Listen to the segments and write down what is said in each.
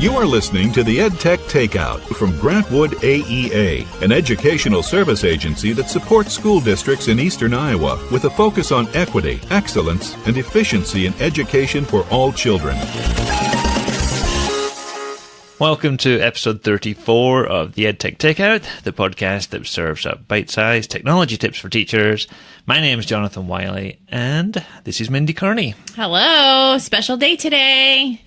You are listening to the EdTech Takeout from Grantwood AEA, an educational service agency that supports school districts in eastern Iowa with a focus on equity, excellence, and efficiency in education for all children. Welcome to episode 34 of the EdTech Takeout, the podcast that serves up bite-sized technology tips for teachers. My name is Jonathan Wiley, and this is Mindy Kearney. Hello, special day today.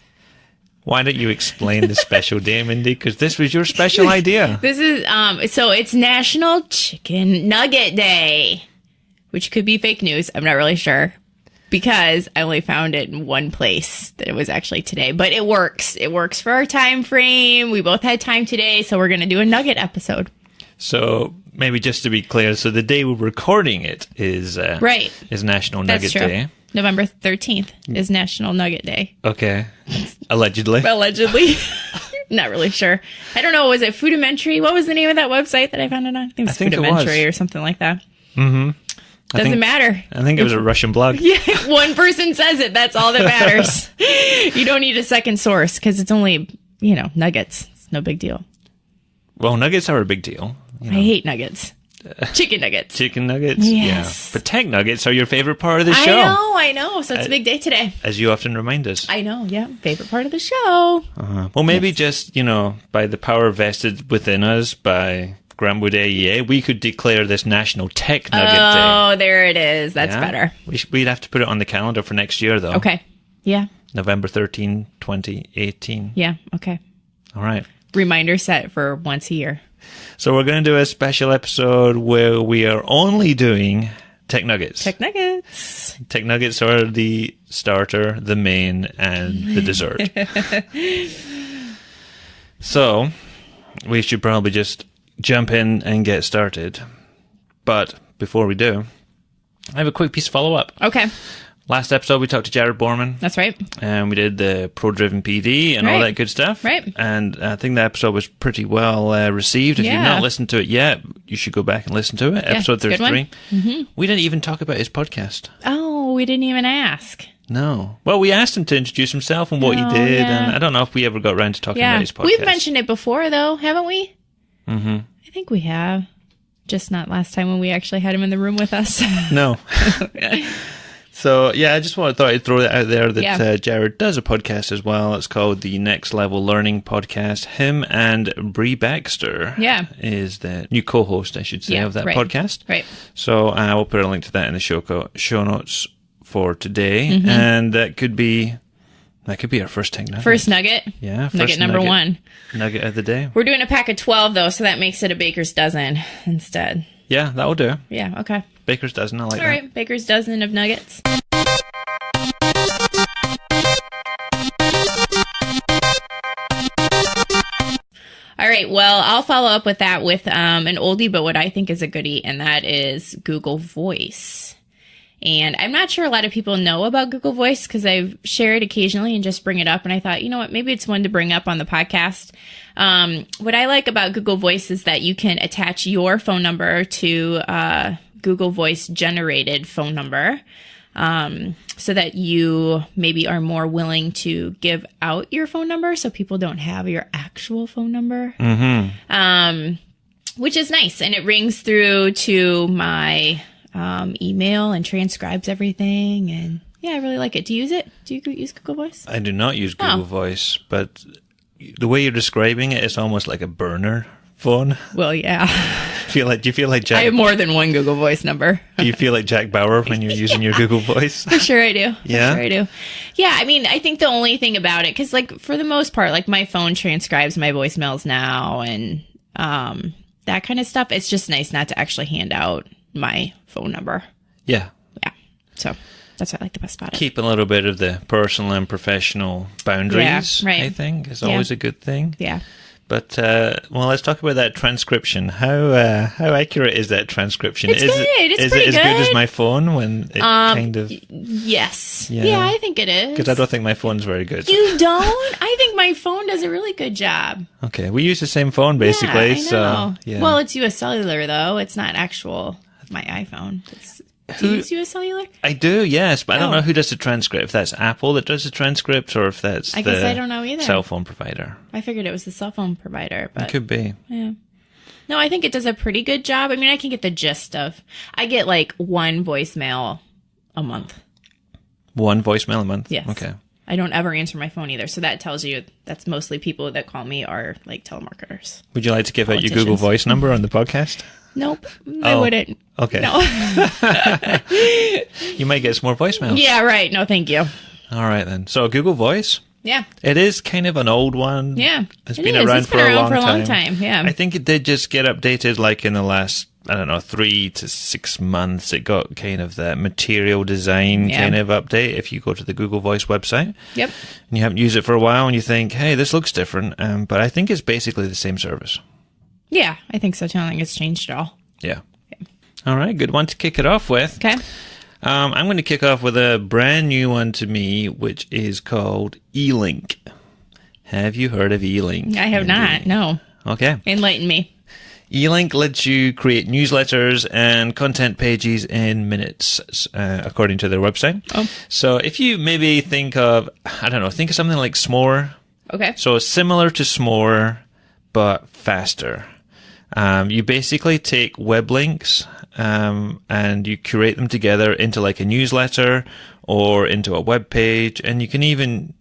Why don't you explain the special day, Mindy? Because this was your special idea. This is, so it's National Chicken Nugget Day, which could be fake news. I'm not really sure because I only found it in one place that it was actually today, but it works. It works for our time frame. We both had time today, so we're going to do a nugget episode. So maybe just to be clear, so the day we're recording it is National Nugget Day. November 13th is National Nugget Day. Okay. Allegedly. Allegedly. Not really sure. I don't know. Was it Foodimentary? What was the name of that website that I found it on? I think it was Foodimentary or something like that. Mm-hmm. Doesn't matter. I think it was a Russian blog. Yeah, one person says it. That's all that matters. You don't need a second source because it's only, nuggets. It's no big deal. Well, nuggets are a big deal. I hate nuggets. Chicken nuggets. Chicken nuggets? Yes. Yeah. But tech nuggets are your favorite part of the show. I know. So it's a big day today. As you often remind us. I know, yeah. Favorite part of the show. Well, maybe just, by the power vested within us by Grantwood AEA, we could declare this National Tech Nugget Day. Oh, there it is. That's better. We'd have to put it on the calendar for next year, though. Okay. Yeah. November 13, 2018. Yeah, okay. All right. Reminder set for once a year. So we're going to do a special episode where we are only doing Tech Nuggets. Tech Nuggets. Tech Nuggets are the starter, the main, and the dessert. So we should probably just jump in and get started. But before we do, I have a quick piece of follow-up. Okay. Last episode, we talked to Jarod Bormann. That's right. And we did the Pro-Driven PD and all that good stuff. Right. And I think that episode was pretty well received. If you've not listened to it yet, you should go back and listen to it. Episode 33. Mm-hmm. We didn't even talk about his podcast. Oh, we didn't even ask. No. Well, we asked him to introduce himself and what he did. Yeah. And I don't know if we ever got around to talking about his podcast. We've mentioned it before, though, haven't we? Mm-hmm. I think we have. Just not last time when we actually had him in the room with us. No. So, I just thought I'd throw that out there that Jarod does a podcast as well. It's called the Next Level Learning Podcast. Him and Brea Baxter is the new co-host, I should say, of that podcast. Right. So I will put a link to that in the show notes for today. Mm-hmm. And that could be our first tech nugget. First nugget. Yeah. Nugget number one. Nugget of the day. We're doing a pack of 12, though, so that makes it a baker's dozen instead. Yeah, that'll do. Yeah, okay. Baker's dozen, I like that. All right, baker's dozen of nuggets. All right, well, I'll follow up with that with an oldie, but what I think is a goodie, and that is Google Voice. And I'm not sure a lot of people know about Google Voice because I've shared occasionally and just bring it up. And I thought, you know what, maybe it's one to bring up on the podcast. What I like about Google Voice is that you can attach your phone number to Google Voice generated phone number so that you maybe are more willing to give out your phone number so people don't have your actual phone number, which is nice. And it rings through to my email and transcribes everything. And I really like it. Do you use it? Do you use Google Voice? I do not use Google Voice, but the way you're describing it, it's almost like a burner phone. Well, yeah. Do you feel like Jack? I have more than one Google Voice number. Do you feel like Jack Bauer when you're using your Google Voice? For sure I do. Yeah? For sure I do. Yeah, I mean, I think the only thing about it, because for the most part, my phone transcribes my voicemails now and that kind of stuff. It's just nice not to actually hand out my phone number. Yeah. Yeah. So that's what I like the best about it. Keep a little bit of the personal and professional boundaries, right. I think, is always a good thing. Yeah. But, let's talk about that transcription. How accurate is that transcription? It's good. It's pretty good. Is it as good as my phone when it kind of... Yes. Yeah, I think it is. Because I don't think my phone's very good. You don't? I think my phone does a really good job. Okay. We use the same phone, basically. Yeah, I know. So, yeah. Well, it's US Cellular, though. It's not actual my iPhone. Do you use US Cellular? I do, yes, but I don't know who does the transcript. If that's Apple that does the transcript, or if that's I guess I don't know either. Cell phone provider. I figured it was the cell phone provider, but it could be. Yeah. No, I think it does a pretty good job. I mean, I can get the gist of. I get like one voicemail a month. One voicemail a month? Yes. Okay. I don't ever answer my phone either, so that tells you that's mostly people that call me are like telemarketers. Would you like to give out your Google Voice number on the podcast? Nope, I wouldn't. Okay. No. You might get some more voicemails. Yeah, right. No, thank you. All right, then. So Google Voice? Yeah. It is kind of an old one. Yeah. It's been around for a long time. Yeah. I think it did just get updated like in the last, 3 to 6 months. It got kind of the material design kind of update if you go to the Google Voice website. Yep. And you haven't used it for a while and you think, hey, this looks different. But I think it's basically the same service. Yeah, I think so too. I don't think it's changed at all. Yeah. Okay. All right, good one to kick it off with. Okay. I'm going to kick off with a brand new one to me, which is called Elink. Have you heard of Elink? I have not, no. Okay. Enlighten me. Elink lets you create newsletters and content pages in minutes, according to their website. Oh. So if you maybe think of something like S'more. Okay. So similar to S'more, but faster. You basically take web links and you curate them together into like a newsletter or into a web page, and you can even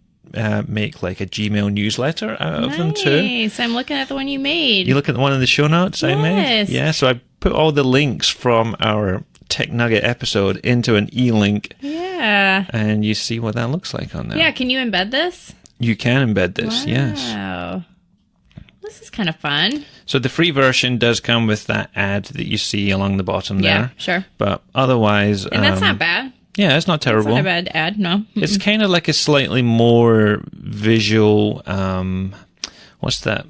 make like a Gmail newsletter out of them too. Nice. I'm looking at the one you made. You look at the one in the show notes I made? Yeah, so I put all the links from our Tech Nugget episode into an E-link. Yeah. And you see what that looks like on there. Yeah, can you embed this? You can embed this, yes. Wow. This is kind of fun. So the free version does come with that ad that you see along the bottom there. Yeah, sure. But otherwise... And that's not bad. Yeah, it's not terrible. It's not a bad ad, no. It's kind of like a slightly more visual... what's that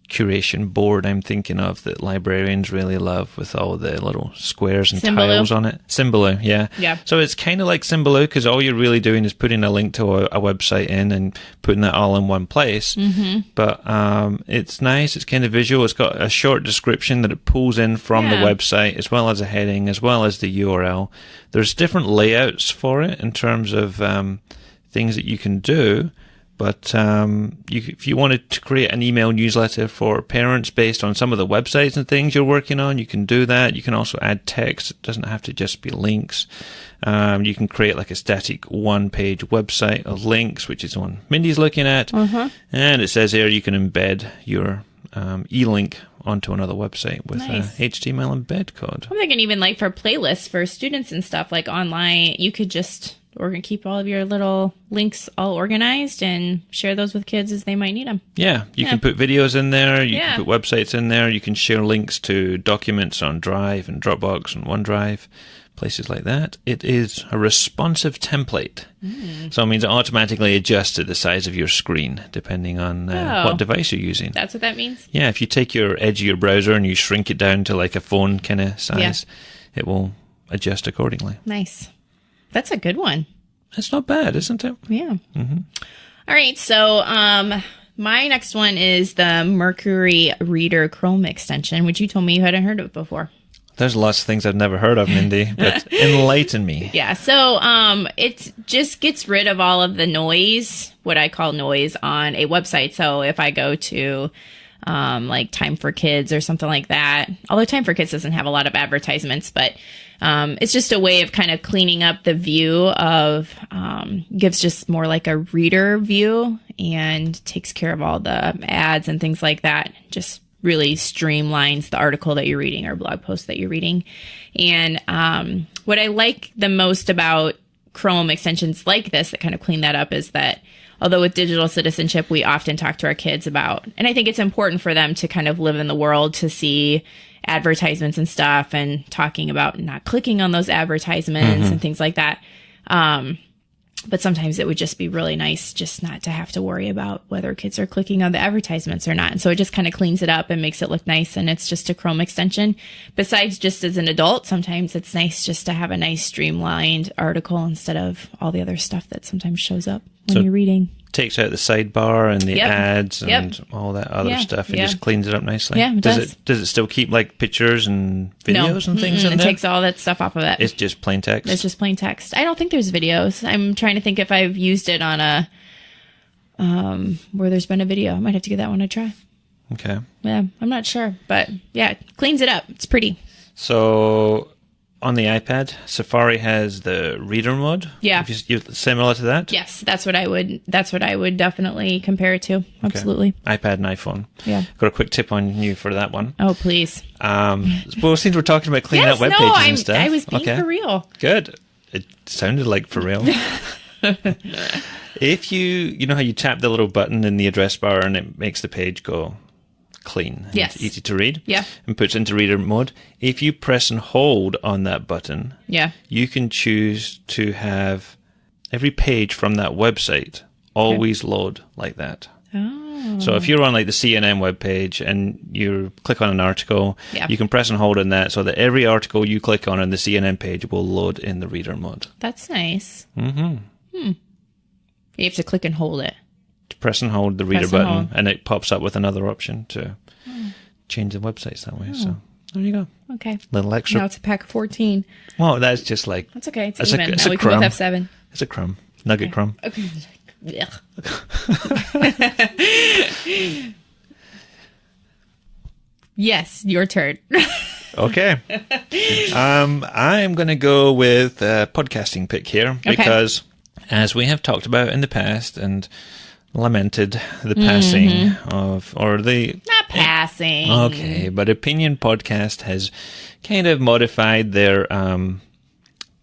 curation board I'm thinking of that librarians really love with all the little squares and tiles on it? Symbaloo, yeah. Yeah. So it's kind of like Symbaloo because all you're really doing is putting a link to a website in and putting that all in one place. Mm-hmm. But it's nice. It's kind of visual. It's got a short description that it pulls in from the website as well as a heading as well as the URL. There's different layouts for it in terms of things that you can do. But if you wanted to create an email newsletter for parents based on some of the websites and things you're working on, you can do that. You can also add text. It doesn't have to just be links. You can create like a static one-page website of links, which is the one Mindy's looking at. Uh-huh. And it says here you can embed your e-link onto another website with a HTML embed code. I'm thinking even like for playlists for students and stuff, like online, you could just... We're going to keep all of your little links all organized and share those with kids as they might need them. Yeah, you can put videos in there. You can put websites in there. You can share links to documents on Drive and Dropbox and OneDrive, places like that. It is a responsive template. So it means it automatically adjusts to the size of your screen, depending on what device you're using. That's what that means? Yeah, if you take your edge of your browser and you shrink it down to like a phone kind of size, it will adjust accordingly. Nice. That's a good one. That's not bad, isn't it? Yeah. Mm-hmm. All right. So my next one is the Mercury Reader Chrome extension, which you told me you hadn't heard of before. There's lots of things I've never heard of, Mindy, but enlighten me. Yeah. So it just gets rid of all of the noise, what I call noise, on a website. So if I go to... like Time for Kids or something like that. Although Time for Kids doesn't have a lot of advertisements, but it's just a way of kind of cleaning up the view of, gives just more like a reader view and takes care of all the ads and things like that. Just really streamlines the article that you're reading or blog post that you're reading. And what I like the most about Chrome extensions like this that kind of clean that up is that although with digital citizenship, we often talk to our kids about, and I think it's important for them to kind of live in the world to see advertisements and stuff and talking about not clicking on those advertisements and things like that. But sometimes it would just be really nice just not to have to worry about whether kids are clicking on the advertisements or not. And so it just kind of cleans it up and makes it look nice. And it's just a Chrome extension. Besides, just as an adult, sometimes it's nice just to have a nice streamlined article instead of all the other stuff that sometimes shows up when you're reading. takes out the sidebar and the ads and all that other stuff and just cleans it up nicely. Yeah, it does. Does it still keep like pictures and videos and things in it there? It takes all that stuff off of it. It's just plain text? It's just plain text. I don't think there's videos. I'm trying to think if I've used it on a where there's been a video. I might have to give that one a try. Okay. Yeah, I'm not sure. But yeah, it cleans it up. It's pretty. So on the iPad, Safari has the reader mode. Yeah. Similar to that? Yes, that's what I would definitely compare it to. Absolutely. Okay. iPad and iPhone. Yeah. Got a quick tip on you for that one. Oh, please. Well, since we're talking about cleaning up web pages and stuff. I was being for real. Good. It sounded like for real. If you know how you tap the little button in the address bar and it makes the page go clean. Yes. It's easy to read. Yeah. And puts into reader mode. If you press and hold on that button, you can choose to have every page from that website always load like that. Oh. So if you're on like the CNN webpage and you click on an article, you can press and hold on that so that every article you click on the CNN page will load in the reader mode. That's nice. Mm-hmm. You have to click and hold it. Press and hold the reader button and it pops up with another option to change the websites that way. So there you go. Okay. Little extra. Now it's a pack of 14. Well, that's just like... That's okay. It's even. Now we can both have 7. It's a crumb. Nugget crumb. Okay. Yes, your turn. Okay. I'm going to go with a podcasting pick here because as we have talked about in the past and lamented the passing of, or the... Not passing. Okay, but Opinion Podcast has kind of modified their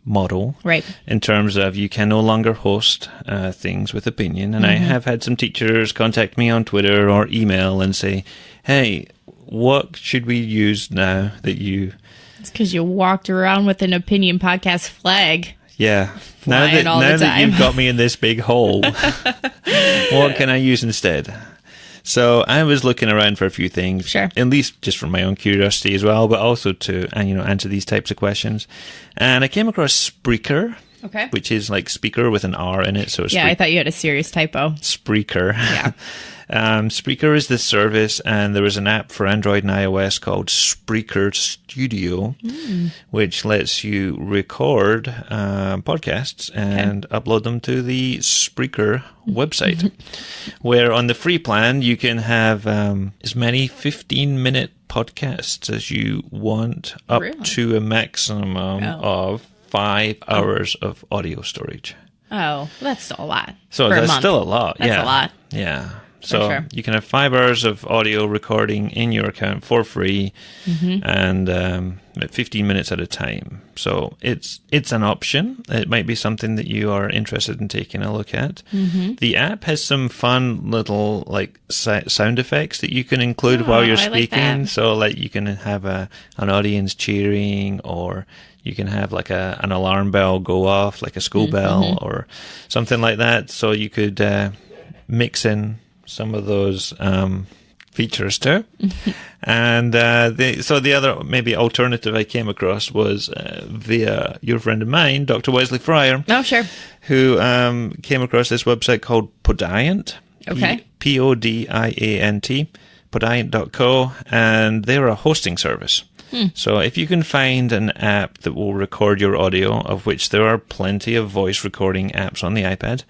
model. Right. In terms of you can no longer host things with Opinion. And I have had some teachers contact me on Twitter or email and say, hey, what should we use now that you... It's because you walked around with an Opinion Podcast flag. Yeah. Now that you've got me in this big hole, what can I use instead? So I was looking around for a few things, sure, at least just for my own curiosity as well, but also to answer these types of questions. And I came across Spreaker, which is like speaker with an R in it. So I thought you had a serious typo. Spreaker. Yeah. Spreaker is this service, and there is an app for Android and iOS called Spreaker Studio, which lets you record podcasts and upload them to the Spreaker website, where on the free plan you can have as many 15-minute podcasts as you want, up to a maximum of 5 hours of audio storage. Oh, that's still a lot. So that's still a lot. That's a lot. Yeah. So you can have 5 hours of audio recording in your account for free and 15 minutes at a time. So it's an option. It might be something that you are interested in taking a look at. The app has some fun little like sound effects that you can include while you're speaking. So like you can have an audience cheering, or you can have like an alarm bell go off, like a school bell or something like that. So you could mix in some of those features too. And the other maybe alternative I came across was via your friend of mine, Dr. Wesley Fryer. Oh, sure. Who came across this website called Podiant. Okay. Podiant, Podiant.co, and they're a hosting service. So if you can find an app that will record your audio, of which there are plenty of voice recording apps on the iPad,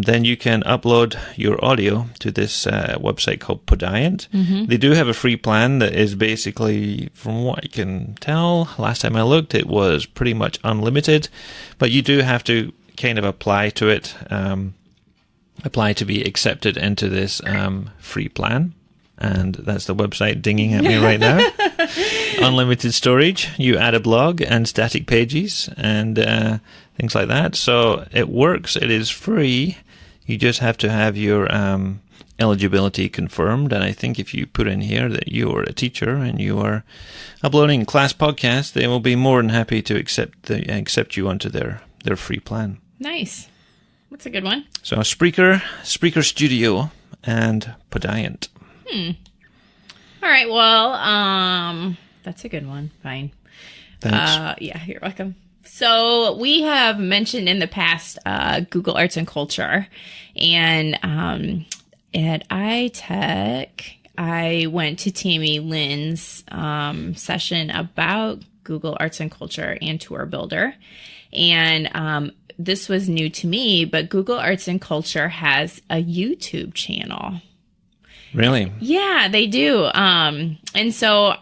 then you can upload your audio to this website called Podiant. They do have a free plan that is basically, from what I can tell, last time I looked, it was pretty much unlimited, but you do have to kind of apply to it, apply to be accepted into this free plan. And that's the website dinging at me right now. Unlimited storage. You add a blog and static pages and things like that. So it works. It is free. You just have to have your eligibility confirmed. And I think if you put in here that you are a teacher and you are uploading class podcasts, they will be more than happy to accept you onto their free plan. Nice. That's a good one. So Spreaker Studio, and Podiant. All right. Well, that's a good one. Fine. Thanks. Yeah, you're welcome. So we have mentioned in the past Google Arts and Culture, and at iTech, I went to Tammy Lynn's session about Google Arts and Culture and Tour Builder, and this was new to me, but Google Arts and Culture has a YouTube channel. Really? Yeah, they do. And so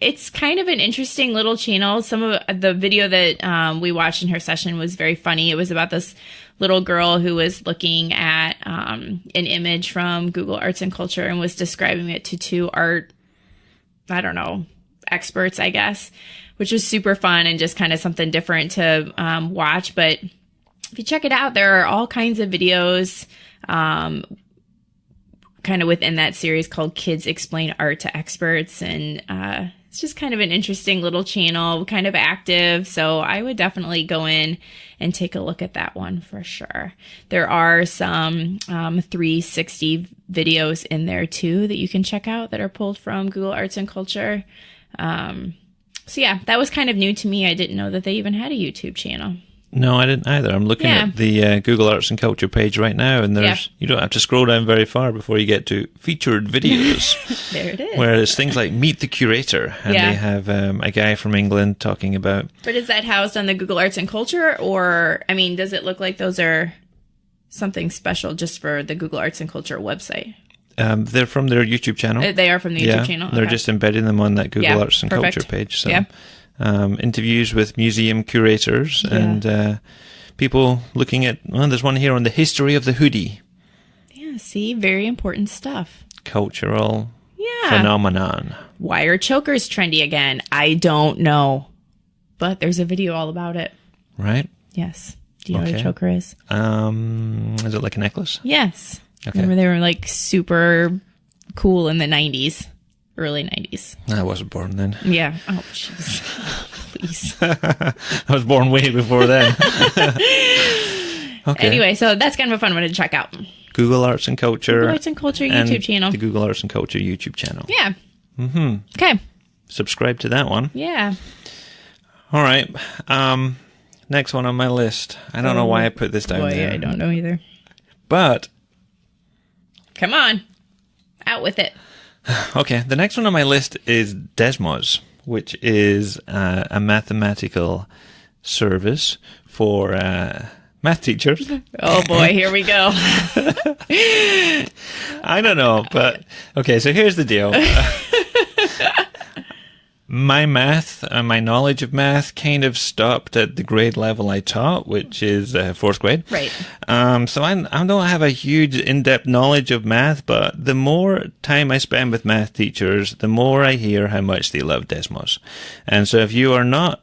it's kind of an interesting little channel. Some of the video that we watched in her session was very funny. It was about this little girl who was looking at an image from Google Arts and Culture and was describing it to two experts, I guess, which was super fun and just kind of something different to watch. But if you check it out, there are all kinds of videos kind of within that series called Kids Explain Art to Experts. And it's just kind of an interesting little channel, kind of active. So I would definitely go in and take a look at that one for sure. There are some 360 videos in there too that you can check out that are pulled from Google Arts and Culture. So yeah, that was kind of new to me. I didn't know that they even had a YouTube channel. No, I didn't either. I'm looking at the Google Arts and Culture page right now, and you don't have to scroll down very far before you get to featured videos. There it is. Where it's things like Meet the Curator, and they have a guy from England talking about... But is that housed on the Google Arts and Culture, or, I mean, does it look like those are something special just for the Google Arts and Culture website? They're from their YouTube channel. They are from the YouTube channel? They're just embedding them on that Google Arts and Culture page. So. Interviews with museum curators and people looking at, there's one here on the history of the hoodie. Yeah, see, very important stuff. Cultural phenomenon. Why are chokers trendy again? I don't know. But there's a video all about it. Right? Yes. Do you know what a choker is? Is it like a necklace? Yes. Okay. Remember they were like super cool in the 90s. Early 90s. I wasn't born then. Yeah. Oh, jeez. Please. I was born way before then. Okay. Anyway, so that's kind of a fun one to check out. Google Arts and Culture. Google Arts and Culture YouTube channel. The Google Arts and Culture YouTube channel. Yeah. Mm-hmm. Okay. Subscribe to that one. Yeah. All right. Next one on my list. I don't know why I put this down there. I don't know either. But. Come on. Out with it. Okay, the next one on my list is Desmos, which is a mathematical service for math teachers. Oh boy, here we go. I don't know, but okay, so here's the deal. My math, my knowledge of math kind of stopped at the grade level I taught, which is fourth grade. Right. So I don't have a huge in-depth knowledge of math, but the more time I spend with math teachers, the more I hear how much they love Desmos. And so if you are not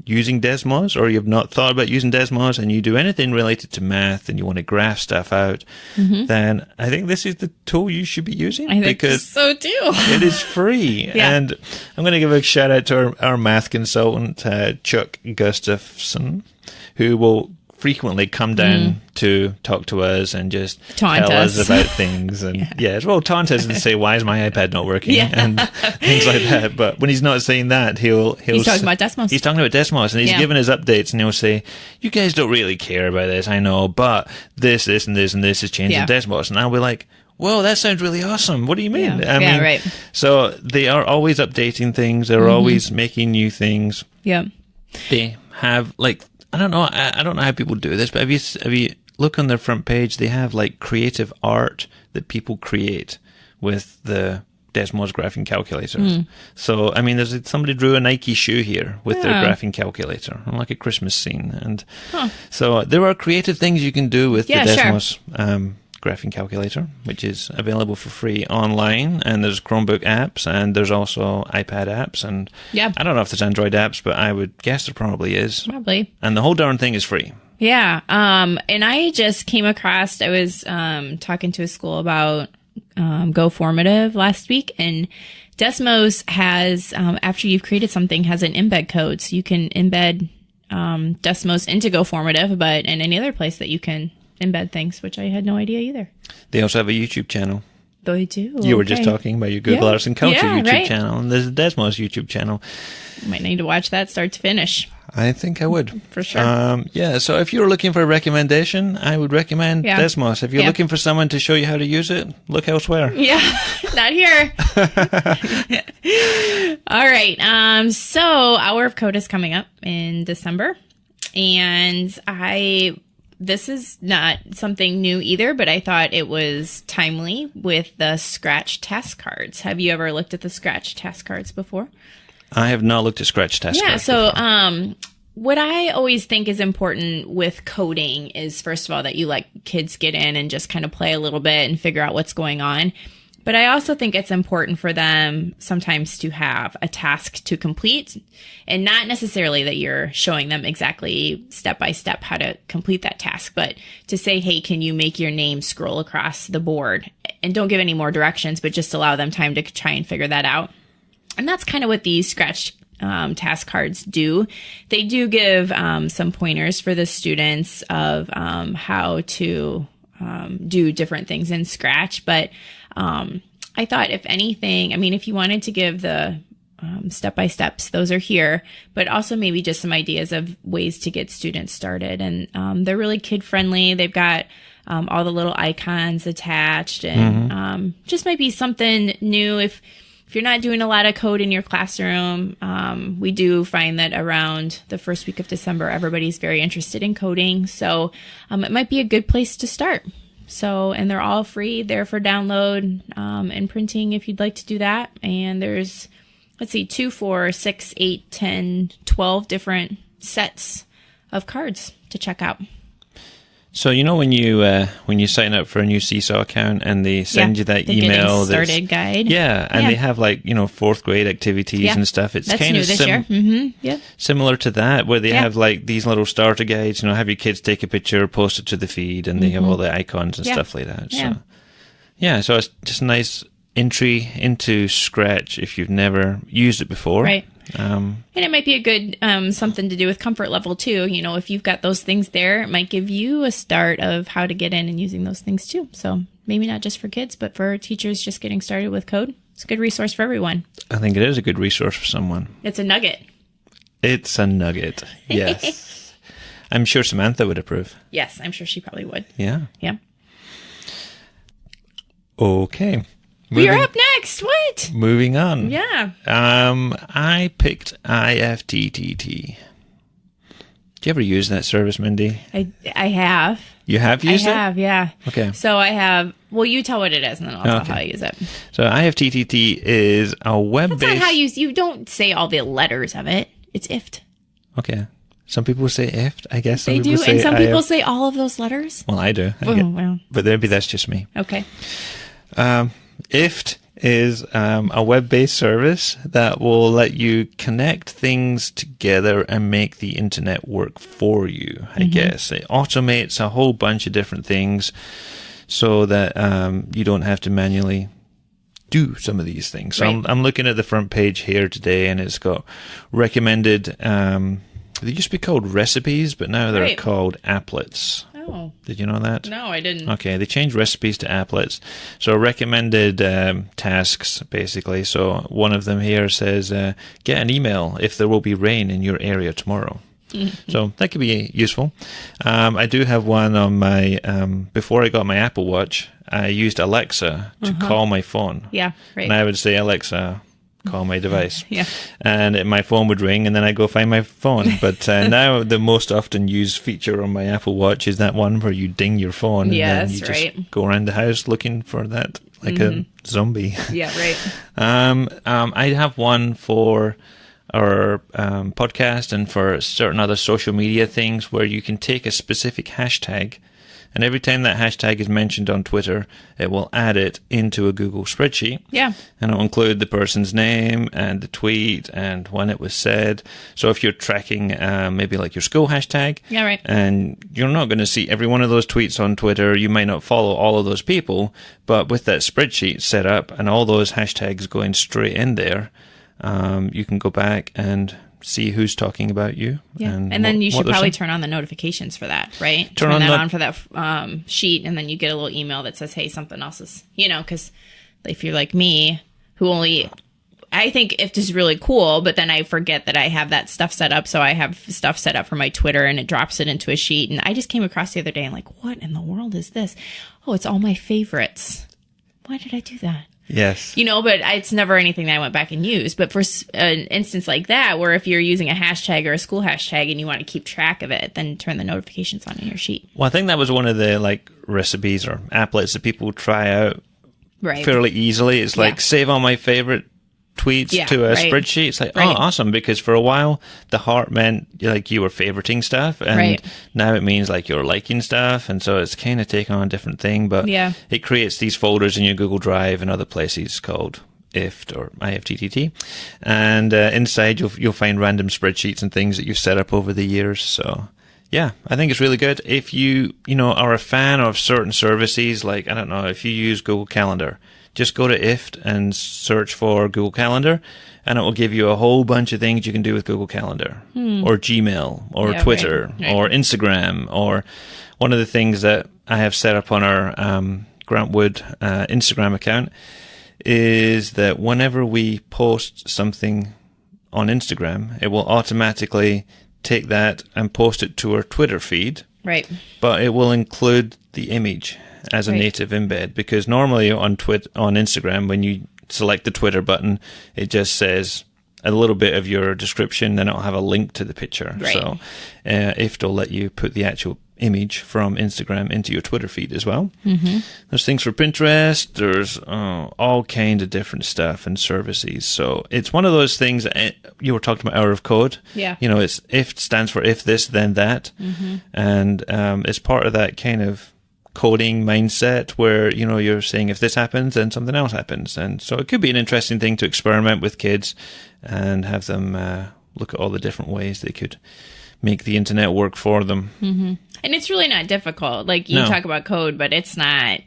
using Desmos, or you've not thought about using Desmos, and you do anything related to math and you want to graph stuff out, then I think this is the tool you should be using. I think so too. It is free. Yeah. And I'm going to give a shout out to our math consultant, Chuck Gustafson, who will frequently come down to talk to us and just tell us about things. And taunt us and say, why is my iPad not working? And things like that. But when he's not saying that, he's talking about Desmos. He's talking about Desmos, and he's giving us updates, and he'll say, you guys don't really care about this, I know, but this, and this, and this is changing Desmos. And I'll be like, whoa, that sounds really awesome. What do you mean? I mean, right. So they are always updating things. They're always making new things. Yeah. They have, like, I don't know how people do this, but have you look on their front page, they have like creative art that people create with the Desmos graphing calculator. So, I mean, somebody drew a Nike shoe here with their graphing calculator, like a Christmas scene. And so there are creative things you can do with the Desmos graphing calculator, which is available for free online, and there's Chromebook apps, and there's also iPad apps, and I don't know if there's Android apps, but I would guess there probably is. Probably. And the whole darn thing is free. Yeah. And I just came across, I was talking to a school about Go Formative last week, and Desmos has, after you've created something, has an embed code, so you can embed Desmos into Go Formative, but in any other place that you can embed things, which I had no idea either. They also have a YouTube channel. They do. You were just talking about your Google Arts and Culture YouTube channel, and there's a Desmos YouTube channel. You might need to watch that start to finish. I think I would. For sure. So if you're looking for a recommendation, I would recommend Desmos. If you're looking for someone to show you how to use it, look elsewhere. Yeah, not here. All right. So Hour of Code is coming up in December. And this is not something new either, but I thought it was timely with the Scratch task cards. Have you ever looked at the Scratch task cards before? I have not looked at Scratch task cards before. What I always think is important with coding is, first of all, that you let kids get in and just kind of play a little bit and figure out what's going on. But I also think it's important for them sometimes to have a task to complete, and not necessarily that you're showing them exactly step by step how to complete that task, but to say, hey, can you make your name scroll across the board? And don't give any more directions, but just allow them time to try and figure that out. And that's kind of what these Scratch task cards do. They do give some pointers for the students of how to do different things in Scratch, but I thought, if anything, I mean, if you wanted to give the step-by-steps, those are here, but also maybe just some ideas of ways to get students started. And they're really kid-friendly. They've got all the little icons attached, and just might be something new. If you're not doing a lot of code in your classroom, we do find that around the first week of December, everybody's very interested in coding. So it might be a good place to start. So, and they're all free there for download and printing if you'd like to do that. And there's, 2, 4, 6, 8, 10, 12 different sets of cards to check out. So, when you sign up for a new Seesaw account and they send you that email, started guide. Yeah, and they have fourth grade activities and stuff. It's that's kind new of this year. Similar to that, where they have these little starter guides. Have your kids take a picture, post it to the feed, and they have all the icons and stuff like that. So it's just a nice entry into Scratch if you've never used it before. Right. And it might be a good something to do with comfort level too. If you've got those things there, it might give you a start of how to get in and using those things too. So maybe not just for kids, but for teachers just getting started with code. It's a good resource for everyone. I think it is a good resource for someone. It's a nugget. It's a nugget. Yes. I'm sure Samantha would approve. Yes, I'm sure she probably would. Yeah. Yeah. Okay. You're up next. What? Moving on. Yeah. I picked IFTTT. Do you ever use that service, Mindy? I have. You have used it? I have, yeah. Okay. So I have, well, you tell what it is and then I'll tell how I use it. So IFTTT is a web-based... That's not how you don't say all the letters of it. It's IFT. Okay. Some people say IFT, I guess. They do, and some people say all of those letters? Well, I do. Well. But maybe that's just me. Okay. IFT is a web-based service that will let you connect things together and make the internet work for you, I guess. It automates a whole bunch of different things so that you don't have to manually do some of these things. So I'm looking at the front page here today, and it's got recommended... they used to be called recipes, but now they're called applets. Oh. Did you know that? No, I didn't. Okay, they changed recipes to applets. So recommended tasks, basically. So one of them here says, get an email if there will be rain in your area tomorrow. So that could be useful. I do have one on my, before I got my Apple Watch, I used Alexa to call my phone. Yeah, right. And I would say, Alexa, call my device. Yeah. And my phone would ring and then I go find my phone. But now the most often used feature on my Apple Watch is that one where you ding your phone and then you just go around the house looking for that like a zombie. Yeah, right. I have one for our podcast and for certain other social media things where you can take a specific hashtag, and every time that hashtag is mentioned on Twitter, it will add it into a Google spreadsheet. Yeah. And it'll include the person's name and the tweet and when it was said. So if you're tracking maybe like your school hashtag, and you're not going to see every one of those tweets on Twitter, you might not follow all of those people, but with that spreadsheet set up and all those hashtags going straight in there, you can go back and see who's talking about you. Yeah. And then you should probably turn on the notifications for that, right? Turn that on for that sheet, and then you get a little email that says, hey, something else is, because if you're like me, who only I think IFT is really cool, but then I forget that I have that stuff set up. So I have stuff set up for my Twitter and it drops it into a sheet. And I just came across the other day and like, what in the world is this? Oh, it's all my favorites. Why did I do that? Yes. But it's never anything that I went back and used. But for an instance like that, where if you're using a hashtag or a school hashtag and you want to keep track of it, then turn the notifications on in your sheet. Well, I think that was one of the like recipes or applets that people try out fairly easily. It's like save all my favorite tweets to a spreadsheet. It's like, oh, awesome, because for a while the heart meant like you were favoriting stuff, and now it means like you're liking stuff, and so it's kind of taken on a different thing, but it creates these folders in your Google Drive and other places called IFT or IFTTT, and inside you'll find random spreadsheets and things that you've set up over the years. So yeah, I think it's really good. If you are a fan of certain services, like, I don't know, if you use Google Calendar, just go to IFT and search for Google Calendar, and it will give you a whole bunch of things you can do with Google Calendar, or Gmail, or Twitter, or Instagram, or one of the things that I have set up on our Grant Wood Instagram account is that whenever we post something on Instagram, it will automatically take that and post it to our Twitter feed. Right. But it will include the image as a native embed, because normally on Instagram, when you select the Twitter button, it just says a little bit of your description, then it'll have a link to the picture. Right. So IFT will let you put the actual image from Instagram into your Twitter feed as well. Mm-hmm. There's things for Pinterest. There's all kinds of different stuff and services. So it's one of those things that you were talking about, hour of code. Yeah. It's IFT stands for if this, then that. Mm-hmm. And it's part of that kind of coding mindset where, you're saying if this happens, then something else happens. And so it could be an interesting thing to experiment with kids and have them look at all the different ways they could make the internet work for them. Mm-hmm. And it's really not difficult. Like you talk about code, but it's not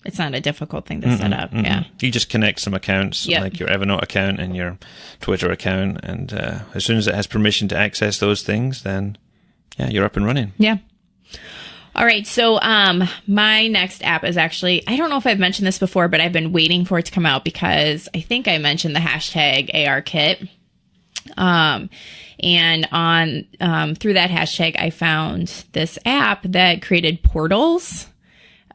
a difficult thing to set up. Mm-hmm. Yeah. You just connect some accounts, like your Evernote account and your Twitter account. And as soon as it has permission to access those things, then you're up and running. Yeah. All right, so my next app is actually, I don't know if I've mentioned this before, but I've been waiting for it to come out because I think I mentioned the hashtag AR kit. And on through that hashtag, I found this app that created portals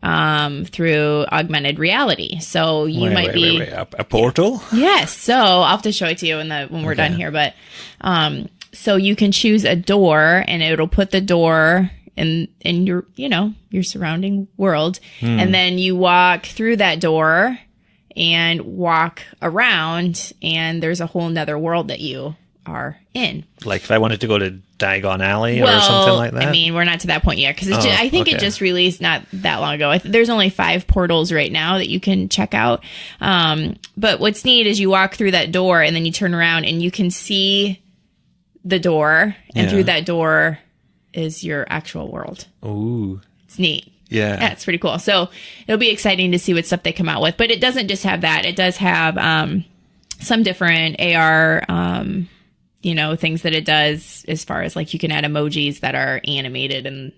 through augmented reality. So you might be a portal? Yes. So I'll have to show it to you when we're done here. But so you can choose a door, and it'll put the door in your your surrounding world, and then you walk through that door and walk around, and there's a whole nother world that you are in. Like if I wanted to go to Diagon Alley or something like that? I mean, we're not to that point yet, because I think it just released not that long ago. There's only 5 portals right now that you can check out. But what's neat is you walk through that door, and then you turn around and you can see the door, and through that door is your actual world. Ooh. It's neat. Yeah, it's pretty cool. So it'll be exciting to see what stuff they come out with. But it doesn't just have that. It does have some different AR, things that it does as far as like you can add emojis that are animated, and,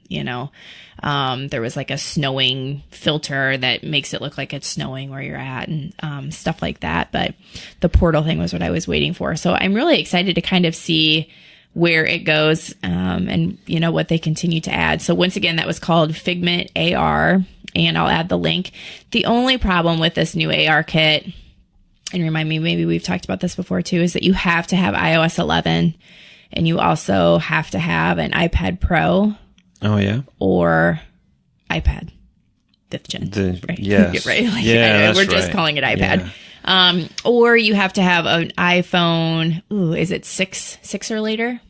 there was like a snowing filter that makes it look like it's snowing where you're at, and stuff like that. But the portal thing was what I was waiting for. So I'm really excited to kind of see where it goes, and what they continue to add. So once again, that was called Figment AR, and I'll add the link. The only problem with this new AR kit, and remind me, maybe we've talked about this before too, is that you have to have iOS 11, and you also have to have an iPad Pro. Oh yeah. Or iPad 5th gen. Right? Yes. Right. Like, we're just calling it iPad. Yeah. Or you have to have an iPhone. Ooh, is it 6 or later?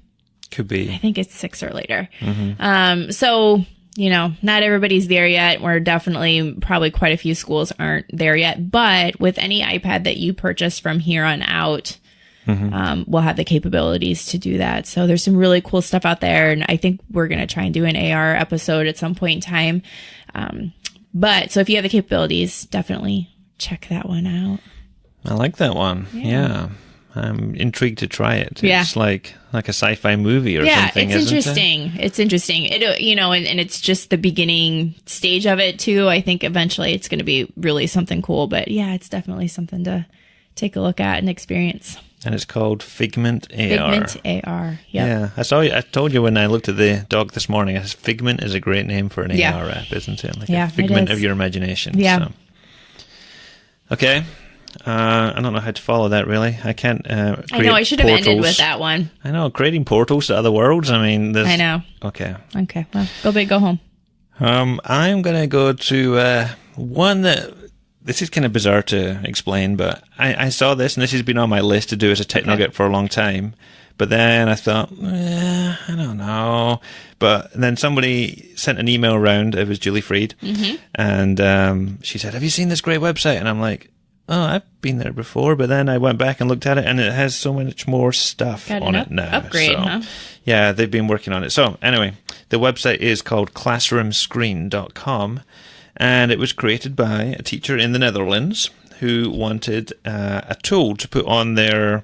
Could be. I think it's 6 or later. Mm-hmm. So, not everybody's there yet. We're definitely, probably quite a few schools aren't there yet. But with any iPad that you purchase from here on out, we'll have the capabilities to do that. So there's some really cool stuff out there. And I think we're going to try and do an AR episode at some point in time. But so if you have the capabilities, definitely check that one out. I like that one. Yeah. I'm intrigued to try it. It's like a sci-fi movie or something. Yeah, it's interesting. It's interesting. It, and it's just the beginning stage of it too. I think eventually it's going to be really something cool. But yeah, it's definitely something to take a look at and experience. And it's called Figment AR. Figment AR. Yep. Yeah. I told you when I looked at the doc this morning, Figment is a great name for an AR app, isn't it? Like a figment of your imagination. Yeah. So. Okay. I don't know how to follow that, really. I can't I know, I should have ended with that one. I know, creating portals to other worlds. I mean, I know. Okay. Okay, well, go big, go home. I'm going to go to one that... This is kind of bizarre to explain, but I saw this, and this has been on my list to do as a tech nugget for a long time. But then I thought, I don't know. But then somebody sent an email around. It was Julie Freed. Mm-hmm. And she said, have you seen this great website? And I'm like, oh, I've been there before. But then I went back and looked at it, and it has so much more stuff on it now. Upgrade, huh? Yeah, they've been working on it. So anyway, the website is called classroomscreen.com. And it was created by a teacher in the Netherlands who wanted a tool to put on their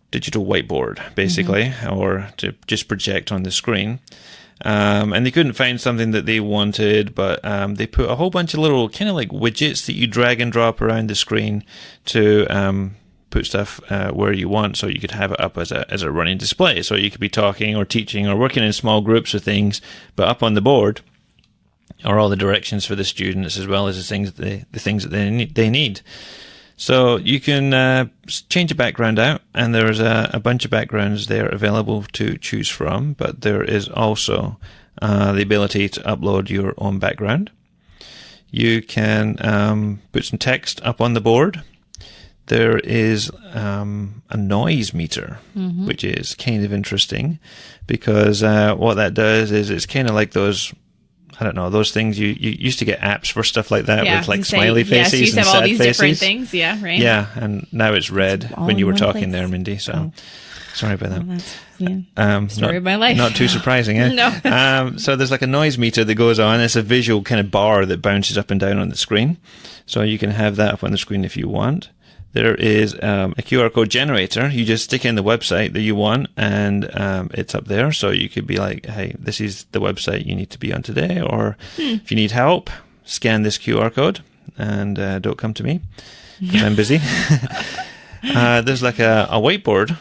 digital whiteboard, basically, or to just project on the screen. And they couldn't find something that they wanted, but they put a whole bunch of little kind of like widgets that you drag and drop around the screen to put stuff where you want, so you could have it up as a running display. So you could be talking or teaching or working in small groups of things, but up on the board are all the directions for the students, as well as the things that they need. So you can change the background out, and there's a bunch of backgrounds there available to choose from, but there is also the ability to upload your own background. You can put some text up on the board. There is a noise meter, which is kind of interesting, because what that does is it's kind of like those... I don't know, those things you used to get apps for stuff like that with like smiley faces you used and to have sad all these faces. Different things, yeah, right? Yeah, and now it's red when you were talking there, Mindy. So sorry about that. Story of my life. Not too surprising, eh? No. So there's like a noise meter that goes on. It's a visual kind of bar that bounces up and down on the screen. So you can have that up on the screen if you want. There is a QR code generator. You just stick in the website that you want, and it's up there. So you could be like, hey, this is the website you need to be on today. Or if you need help, scan this QR code and don't come to me because I'm busy. There's like a whiteboard.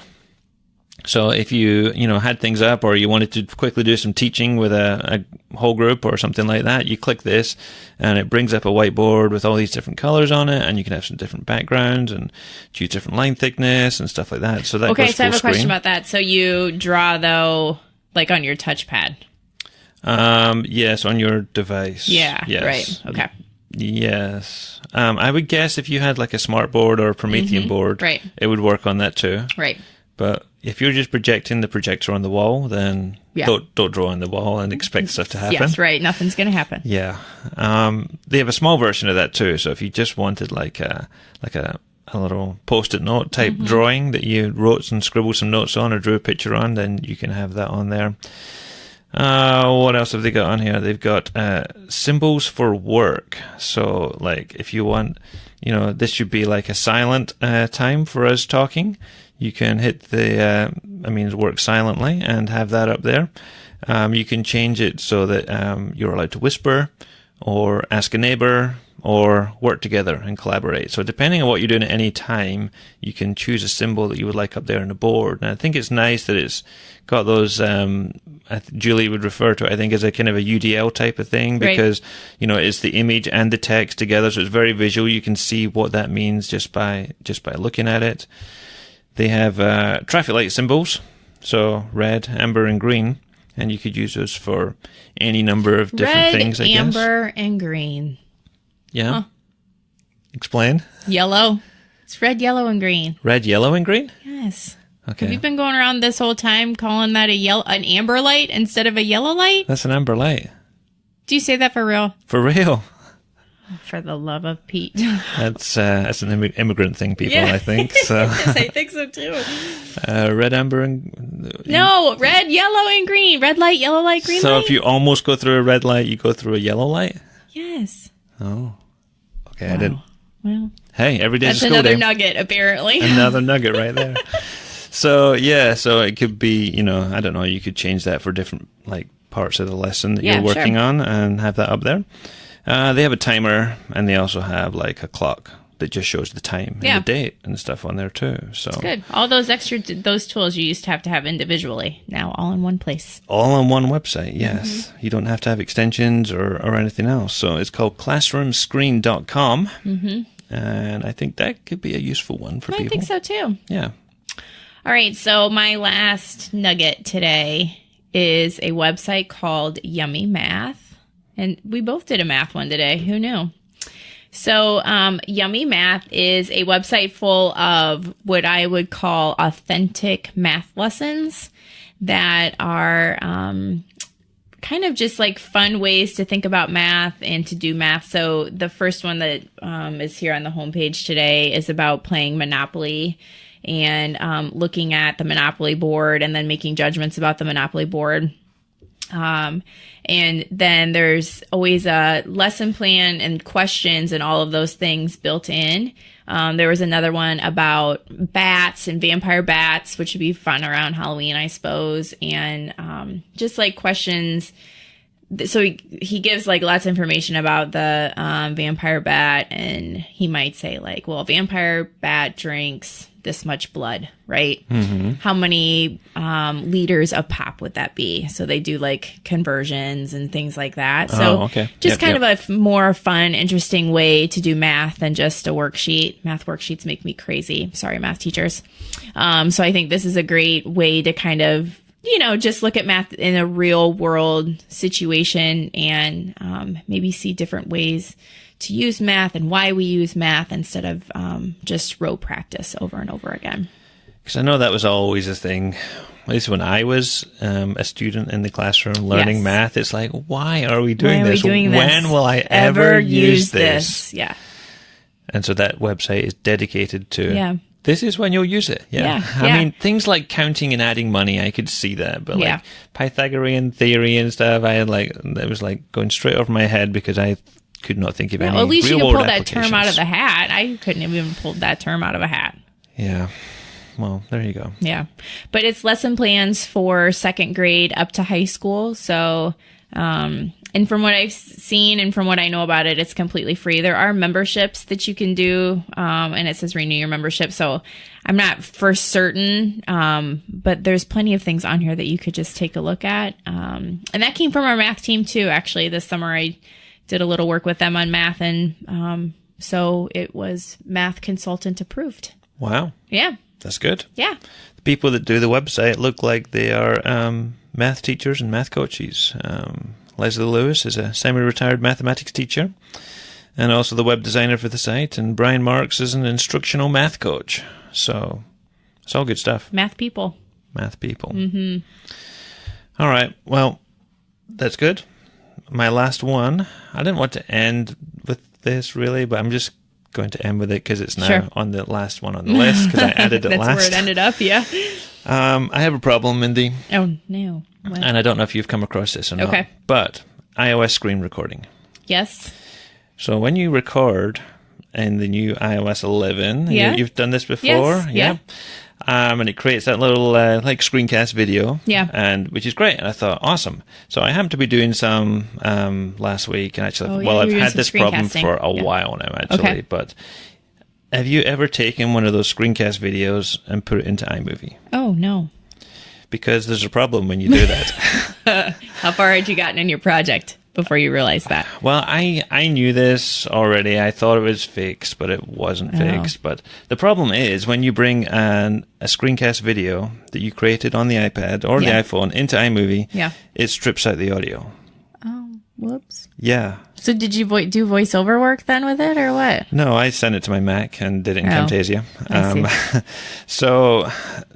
So if you had things up, or you wanted to quickly do some teaching with a whole group or something like that, you click this and it brings up a whiteboard with all these different colors on it, and you can have some different backgrounds and choose different line thickness and stuff like that. So that goes so I have a screen. question about that. So you draw, though, like on your touchpad? Yes, on your device. Yeah, yes. Right. Okay. Yes. I would guess if you had like a smart board or a Promethean board, it would work on that too. Right. But if you're just projecting the projector on the wall, then don't draw on the wall and expect stuff to happen. Yes, right. Nothing's going to happen. Yeah. They have a small version of that too. So if you just wanted like a little post-it note type drawing that you wrote and scribbled some notes on or drew a picture on, then you can have that on there. What else have they got on here? They've got symbols for work. So like if you want, this should be like a silent time for us talking. You can hit the work silently and have that up there. You can change it so that you're allowed to whisper or ask a neighbor or work together and collaborate. So depending on what you're doing at any time, you can choose a symbol that you would like up there on the board. And I think it's nice that it's got those, Julie would refer to it, I think, as a kind of a UDL type of thing, because, it's the image and the text together. So it's very visual. You can see what that means just by looking at it. They have traffic light symbols, so red, amber, and green, and you could use those for any number of different things, I guess. Red, amber, and green. Yeah. Huh. Explain. Yellow. It's red, yellow, and green. Red, yellow, and green? Yes. Okay. Have you been going around this whole time calling that an amber light instead of a yellow light? That's an amber light. Do you say that for real? For real. For the love of Pete. That's an immigrant thing, people, I think. So. Yes, I think so too. Red, amber, and... No, red, yellow, and green. Red light, yellow light, green light. So if you almost go through a red light, you go through a yellow light? Yes. Oh. Okay, wow. I didn't... Well... Hey, every day's a school day. That's another nugget, apparently. Another nugget right there. So it could be, I don't know, you could change that for different, parts of the lesson that you're working on and have that up there. They have a timer, and they also have, a clock that just shows the time and the date and stuff on there too. So that's good. All those those tools you used to have individually, now all in one place. All on one website, yes. Mm-hmm. You don't have to have extensions or anything else. So it's called classroomscreen.com. Mm-hmm. And I think that could be a useful one for people. I think so too. Yeah. All right. So my last nugget today is a website called Yummy Math. And we both did a math one today. Who knew? So Yummy Math is a website full of what I would call authentic math lessons that are kind of just like fun ways to think about math and to do math. So the first one that is here on the homepage today is about playing Monopoly and looking at the Monopoly board and then making judgments about the Monopoly board. And then there's always a lesson plan and questions and all of those things built in. There was another one about bats and vampire bats, which would be fun around Halloween, I suppose. And just like questions. So he gives like lots of information about the vampire bat, and he might say like, well, vampire bat drinks this much blood, right? Mm-hmm. How many liters of pop would that be? So they do like conversions and things like that. So just kind of a more fun, interesting way to do math than just a worksheet. Math worksheets make me crazy. Sorry, math teachers. So I think this is a great way to kind of, just look at math in a real world situation and maybe see different ways to use math and why we use math instead of just rote practice over and over again. Because I know that was always a thing, at least when I was a student in the classroom learning math. It's like, why are we doing this? When will I ever use this? Yeah. And so that website is dedicated to, this is when you'll use it. I mean, things like counting and adding money, I could see that. But like Pythagorean theory and stuff, it was like going straight over my head because I could not think of any real-world applications. At least you could pull that term out of the hat. I couldn't have even pulled that term out of a hat. Yeah. Well, there you go. Yeah. But it's lesson plans for second grade up to high school. So, and from what I've seen and from what I know about it, it's completely free. There are memberships that you can do, and it says renew your membership. So I'm not for certain, but there's plenty of things on here that you could just take a look at. And that came from our math team too, actually. This summer I did a little work with them on math, and so it was math consultant approved. Wow. Yeah. That's good. Yeah. The people that do the website look like they are math teachers and math coaches. Leslie Lewis is a semi-retired mathematics teacher and also the web designer for the site, and Brian Marks is an instructional math coach. So it's all good stuff. Math people. Math people. Mm-hmm. All right. Well, that's good. My last one, I didn't want to end with this really, but I'm just going to end with it because it's now on the last one on the list because I added it That's last. That's where it ended up, yeah. I have a problem, Mindy. Oh, no. What? And I don't know if you've come across this or not. Okay. But iOS screen recording. Yes. So when you record in the new iOS 11, you've done this before? Yes. Yeah. And it creates that little like screencast video, and which is great. And I thought, awesome. So I happened to be doing some last week, and actually, I've had this problem for a while now, actually. Okay. But have you ever taken one of those screencast videos and put it into iMovie? Oh no, because there's a problem when you do that. How far had you gotten in your project before you realized that? Well, I knew this already. I thought it was fixed, but it wasn't fixed. But the problem is when you bring a screencast video that you created on the iPad or the iPhone into iMovie, it strips out the audio. Oh, whoops. Yeah. So did you do voiceover work then with it or what? No, I sent it to my Mac and did it in Camtasia. So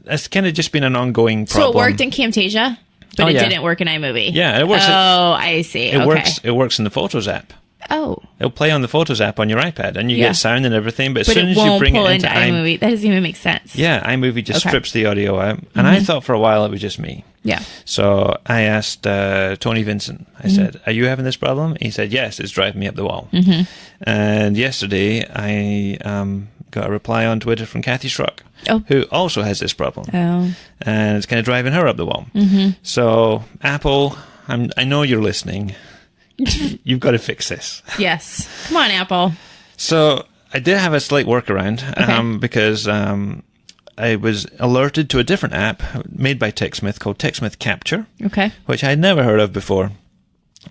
it's kind of just been an ongoing problem. So it worked in Camtasia? But it didn't work in iMovie. Yeah, it works. Oh, I see. It works. It works in the Photos app. Oh. It'll play on the Photos app on your iPad, and you get sound and everything. But as soon as you bring it into iMovie, that doesn't even make sense. Yeah, iMovie just strips the audio out, and I thought for a while it was just me. Yeah. So I asked Tony Vincent. I said, "Are you having this problem?" He said, "Yes, it's driving me up the wall." Mm-hmm. And yesterday I got a reply on Twitter from Kathy Schrock, who also has this problem. Oh. And it's kind of driving her up the wall. Mm-hmm. So, Apple, I know you're listening. You've got to fix this. Yes. Come on, Apple. So, I did have a slight workaround because I was alerted to a different app made by TechSmith called TechSmith Capture, which I had never heard of before.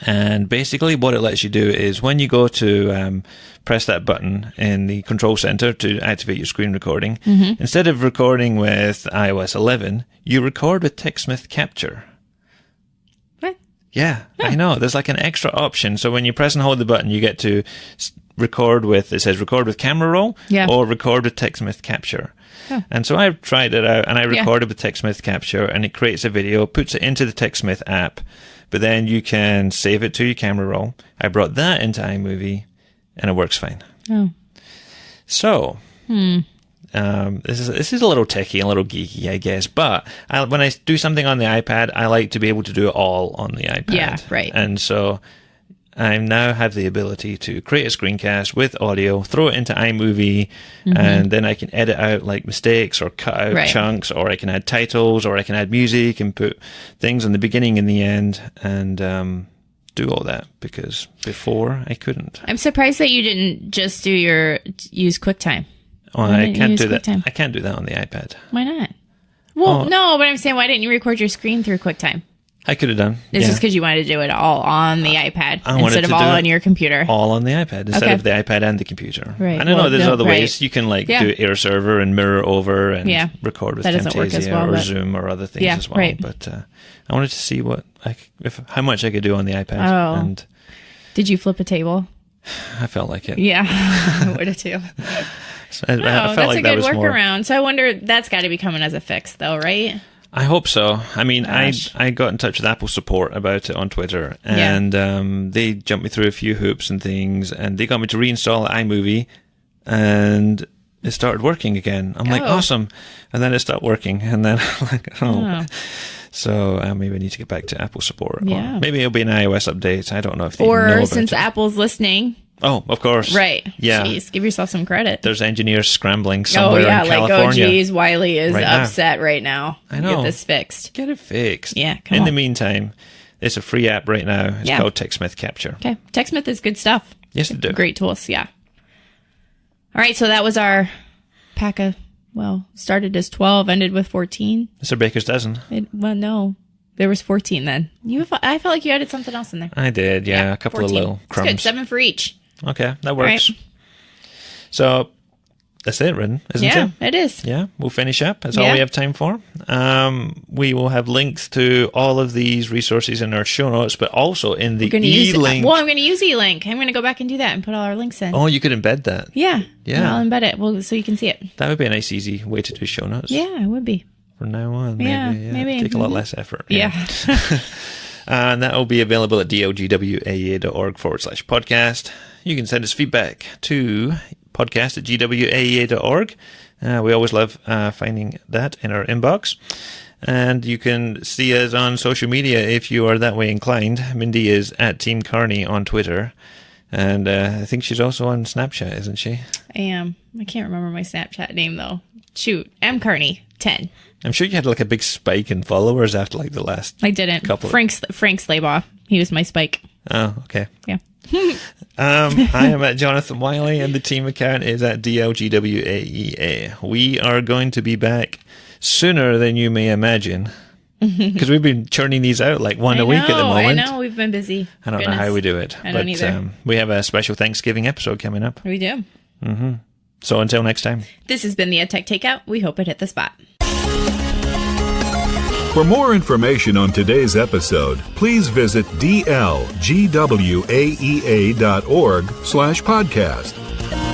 And basically what it lets you do is when you go to press that button in the control center to activate your screen recording, instead of recording with iOS 11, you record with TechSmith Capture. What? Yeah, I know. There's like an extra option. So when you press and hold the button, you get to record with, it says record with camera roll or record with TechSmith Capture. Oh. And so I tried it out and I recorded with TechSmith Capture, and it creates a video, puts it into the TechSmith app, but then you can save it to your camera roll. I brought that into iMovie and it works fine. Oh. So, this is a little techie, a little geeky, I guess, but when I do something on the iPad, I like to be able to do it all on the iPad. Yeah, right. And so I now have the ability to create a screencast with audio, throw it into iMovie, and then I can edit out like mistakes or cut out chunks, or I can add titles, or I can add music and put things in the beginning and the end, and do all that, because before I couldn't. I'm surprised that you didn't just use QuickTime. Oh, I can't do that. QuickTime? I can't do that on the iPad. Why not? Well, no, but I'm saying, why didn't you record your screen through QuickTime? I could have done. It's just because you wanted to do it all on the iPad instead of all on your computer. All on the iPad instead of the iPad and the computer. Right. And I know there's other ways. You can do Air Server and mirror over and record with Camtasia or Zoom or other things as well. Right. But I wanted to see how much I could do on the iPad. Oh. And did you flip a table? I felt like it. Yeah, I would have too. So I felt that's like a good workaround. So I wonder, that's got to be coming as a fix though, right? I hope so. I mean, I got in touch with Apple support about it on Twitter, and they jumped me through a few hoops and things, and they got me to reinstall iMovie, and it started working again. I'm like, awesome. And then it stopped working, and then I'm like, oh. So maybe I need to get back to Apple support. Yeah. Or maybe it'll be an iOS update. I don't know if they know or about since Apple's listening. Oh, of course. Right. Yeah. Jeez, give yourself some credit. There's engineers scrambling somewhere in California. Oh, geez, Wiley is upset right now. I know. Get this fixed. Get it fixed. Yeah, In the meantime, it's a free app right now. It's called TechSmith Capture. Okay. TechSmith is good stuff. Yes, they do. Great tools, yeah. All right, so that was our pack of, started as 12, ended with 14. It's a baker's dozen. No. There was 14 then. I felt like you added something else in there. I did, yeah. A couple 14. Of little crumbs. It's good, 7 for each. Okay, that works. Right. So that's it, Ridden, isn't it? Yeah, it is. Yeah, we'll finish up. That's all we have time for. We will have links to all of these resources in our show notes, but also in the E-Link. I'm going to use E-Link. I'm going to go back and do that and put all our links in. Oh, you could embed that. Yeah. Yeah. I'll embed it so you can see it. That would be a nice, easy way to do show notes. Yeah, it would be. From now on, maybe. Take a lot less effort. Yeah. And that will be available at dlgwaea.org/podcast. You can send us feedback to podcast@gwaea.org. We always love finding that in our inbox. And you can see us on social media if you are that way inclined. Mindy is at Team Carney on Twitter. And I think she's also on Snapchat, isn't she? I am. I can't remember my Snapchat name, though. Shoot. M. Carney, 10. I'm sure you had like a big spike in followers after like the last I didn't. Frank Slaybaugh. He was my spike. Oh, okay. Yeah. I am at Jonathan Wiley, and the team account is at DLGWAEA. We are going to be back sooner than you may imagine, because we've been churning these out like one a week at the moment. I know, we've been busy. I don't know how we do it. I don't either. We have a special Thanksgiving episode coming up. We do. Mm-hmm. So until next time. This has been the EdTech Takeout. We hope it hit the spot. For more information on today's episode, please visit dlgwaea.org/podcast.